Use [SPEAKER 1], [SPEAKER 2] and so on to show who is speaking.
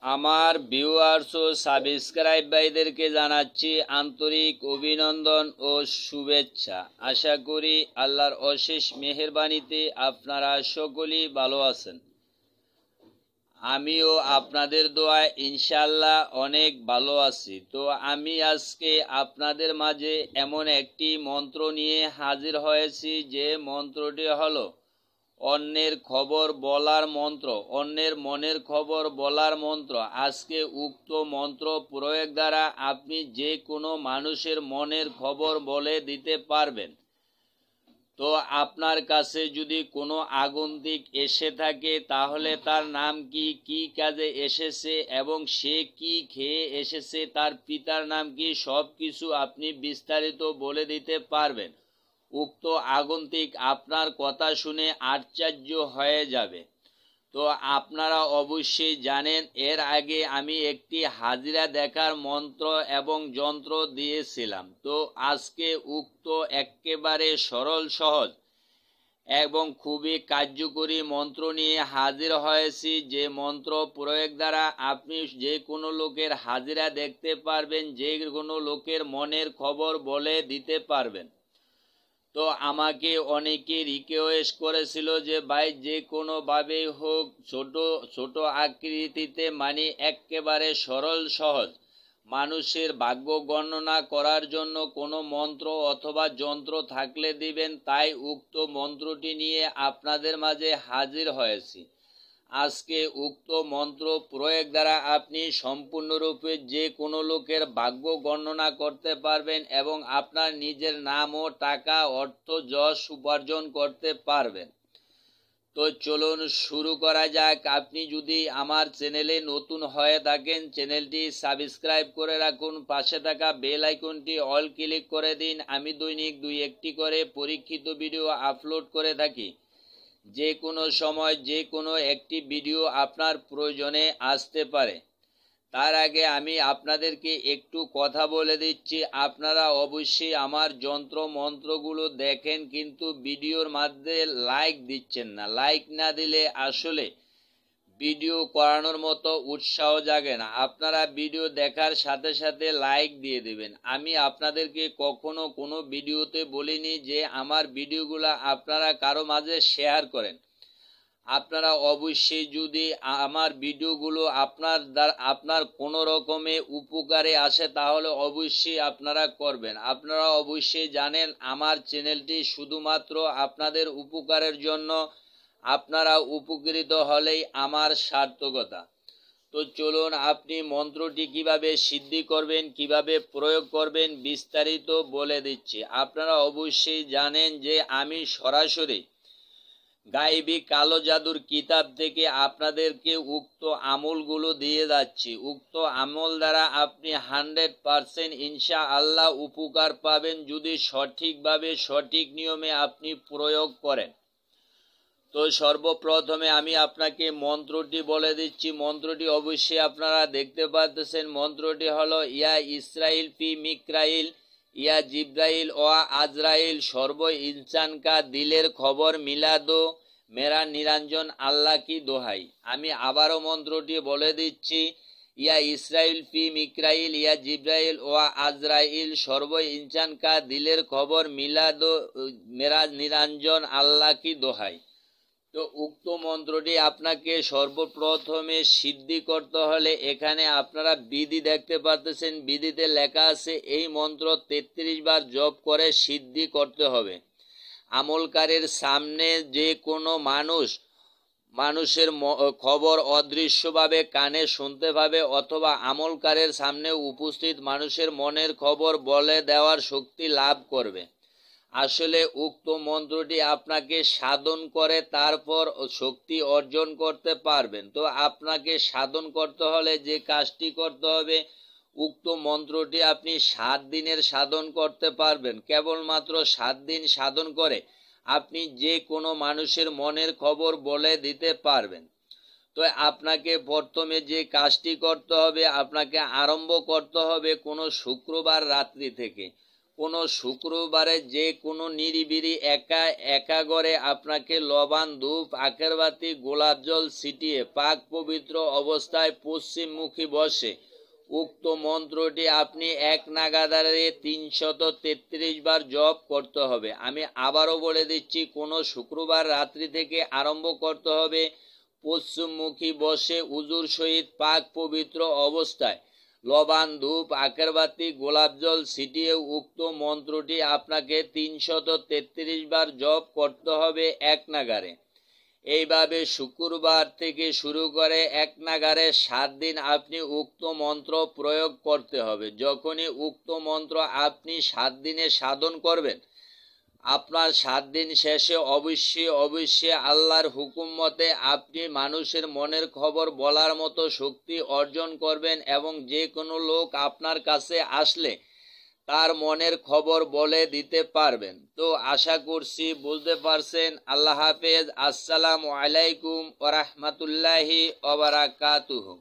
[SPEAKER 1] আমার ভিউয়ার্স ও সাবস্ক্রাইব ভাইদেরকে জানাচ্ছি আন্তরিক অভিনন্দন ও শুভেচ্ছা। আশা করি আল্লাহর অশেষ মেহেরবানিতে আপনারা সকলেই ভালো আছেন। আমিও আপনাদের দোয়ায় ইনশাআল্লাহ অনেক ভালো আছি। তো আমি আজকে আপনাদের মাঝে এমন একটি মন্ত্র নিয়ে হাজির হয়েছি, যে মন্ত্রটি হলো অন্যের খবর বলার মন্ত্র, অন্যের মনের খবর বলার মন্ত্র। আজকে উক্ত মন্ত্র প্রয়োগ দ্বারা আপনি যে কোনো মানুষের মনের খবর বলে দিতে পারবেন। তো আপনার কাছে যদি কোনো আগন্তুক এসে থাকে, তাহলে তার নাম কি, কি কাজে এসেছে এবং সে কি খেয়ে এসেছে, তার পিতার নাম কি, সব কিছু আপনি বিস্তারিত বলে দিতে পারবেন। উক্ত আগন্তুক আপনার কথা শুনে আশ্চর্য হয়ে যাবে। তো আপনারা অবশ্যই জানেন, এর আগে আমি একটি হাজিরা দেখার মন্ত্র এবং যন্ত্র দিয়েছিলাম। তো আজকে উক্ত একেবারে সরল সহজ এবং খুবই কার্যকরী মন্ত্র নিয়ে হাজির হয়েছি, যে মন্ত্র প্রয়োগ দ্বারা আপনি যে কোনো লোকের হাজিরা দেখতে পারবেন, যে কোনো লোকের মনের খবর বলে দিতে পারবেন। তো আমাকে অনেকে রিকোয়েস্ট করেছিল যে ভাই যে কোনোভাবেই হোক, ছোট ছোট আকৃতিতে, মানে একেবারে সরল সহজ মানুষের ভাগ্য গণনা করার জন্য কোনো মন্ত্র অথবা যন্ত্র থাকলে দিবেন। তাই উক্ত মন্ত্রটি নিয়ে আপনাদের মাঝে হাজির হয়েছি। আজকে উক্ত মন্ত্র প্রয়োগ দ্বারা আপনি সম্পূর্ণরূপে যে কোনো লোকের ভাগ্য গণনা করতে পারবেন এবং আপনার নিজের নাম ও টাকা, অর্থ, যশ উপার্জন করতে পারবেন। তো চলুন শুরু করা যাক। আপনি যদি আমার চ্যানেলে নতুন হয়ে থাকেন, চ্যানেলটি সাবস্ক্রাইব করে রাখুন, পাশে থাকা বেল আইকনটি অল ক্লিক করে দিন। আমি দৈনিক 2-1টি করে পরীক্ষিত ভিডিও আপলোড করে থাকি। যে কোনো সময় যে কোনো একটি ভিডিও আপনার প্রয়োজনে আসতে পারে। তার আগে আমি আপনাদেরকে একটু কথা বলে দিচ্ছি, আপনারা অবশ্যই আমার যন্ত্র মন্ত্রগুলো দেখেন, কিন্তু ভিডিওর মধ্যে লাইক দিচ্ছেন না। লাইক না দিলে আসলে ভিডিও করানোর মতো উৎসাহ জাগে না। আপনারা ভিডিও দেখার সাথে সাথে লাইক দিয়ে দেবেন। আমি আপনাদেরকে কখনো কোনো ভিডিওতে বলিনি যে আমার ভিডিওগুলো আপনারা কারো মাঝে শেয়ার করেন। আপনারা অবশ্যই যদি আমার ভিডিওগুলো আপনার কোনো রকমে উপকারে আসে, তাহলে অবশ্যই আপনারা করবেন। আপনারা অবশ্যই জানেন আমার চ্যানেলটি শুধুমাত্র আপনাদের উপকারের জন্য। আপনারা উপকৃত হলেই আমার সার্থকতা। তো চলুন, আপনি মন্ত্রটি কিভাবে সিদ্ধি করবেন, কিভাবে প্রয়োগ করবেন, বিস্তারিত বলে দিচ্ছি। আপনারা অবশ্যই জানেন যে আমি সরাসরি গায়েবী কালো জাদুর কিতাব থেকে আপনাদেরকে উক্ত আমলগুলো দিয়ে যাচ্ছি। উক্ত আমল দ্বারা আপনি 100% ইনশাআল্লাহ উপকার পাবেন, যদি সঠিকভাবে সঠিক নিয়মে আপনি প্রয়োগ করেন। তো সর্বপ্রথমে আমি আপনাকে মন্ত্রটি বলে দিচ্ছি। মন্ত্রটি অবশ্যই আপনারা দেখতে পাচ্ছেন। মন্ত্রটি হলো ইয়া ইসরাইল ফি মিকরাইল, ইয়া জিব্রাইল ও আজরাইল, সর্ব ইনসান কা দিলের খবর মিলাদো মেরা নিরঞ্জন আল্লাহ কি দোহাই। আমি আবারও মন্ত্রটি বলে দিচ্ছি। ইয়া ইসরাইল ফি মিকরাইল, ইয়া জিব্রাইল ও আজরাইল, সর্ব ইনসান কা দিলের খবর মিলাদো মেরা নিরঞ্জন আল্লাহ কি দোহাই। তো উক্ত মন্ত্রটি আপনাকে সর্বপ্রথমে সিদ্ধি করতে হলে এখানে আপনারা বিধি দেখতে পাচ্ছেন। বিধিতে লেখা আছে এই মন্ত্র 33 বার জপ করে সিদ্ধি করতে হবে। আমলকারীর সামনে যে কোনো মানুষের খবর অদৃশ্যভাবে কানে শুনতে পাবে, অথবা আমলকারীর সামনে উপস্থিত মানুষের মনের খবর বলে দেওয়ার শক্তি লাভ করবে। আসলে উক্ত মন্ত্রটি আপনাকে সাধন করে তারপর শক্তি অর্জন করতে পারবেন। তো আপনাকে সাধন করতে হলে যে কাজটি করতে হবে, উক্ত মন্ত্রটি আপনি 7 দিনের সাধন করতে পারবেন। কেবলমাত্র 7 দিন সাধন করে আপনি যে কোনো মানুষের মনের খবর বলে দিতে পারবেন। তো আপনাকে প্রথমে যে কাজটি করতে হবে, আপনাকে আরম্ভ করতে হবে কোনো শুক্রবার রাত্রি থেকে। কোনো শুক্রবারে যে কোনো নিরিবিলি একা একা ঘরে আপনাকে লবণ, ধূপ, আগরবাতি, গোলাপ জল ছিটিয়ে পাক পবিত্র অবস্থায় পশ্চিমমুখী বসে উক্ত মন্ত্রটি আপনি এক নাগাদারে 333 বার জপ করতে হবে। আমি আবারও বলে দিচ্ছি, কোনো শুক্রবার রাত্রি থেকে আরম্ভ করতে হবে। পশ্চিমমুখী বসে উজুর সহিত পাক পবিত্র অবস্থায় লবণ, ধূপ, আগরবাতি, গোলাপ জল ছিটিয়ে উক্ত মন্ত্রটি আপনাকে 333 বার জপ করতে হবে এক নাগারে। এইভাবে শুক্রবার থেকে শুরু করে এক নাগারে 7 দিন আপনি উক্ত মন্ত্র প্রয়োগ করতে হবে। যখনই উক্ত মন্ত্র আপনি 7 দিনে সাধন করবেন, আপনার 7 দিন শেষে অবশ্যই আল্লাহর হুকুম মতে আপনি মানুষের মনের খবর বলার মতো শক্তি অর্জন করবেন এবং যে কোনো লোক আপনার কাছে আসলে তার মনের খবর বলে দিতে পারবেন। তো আশা করছি বুঝতে পারছেন। আল্লাহ হাফেজ। আসসালামু আলাইকুম ওয়া রাহমাতুল্লাহি ওয়া বারাকাতুহু।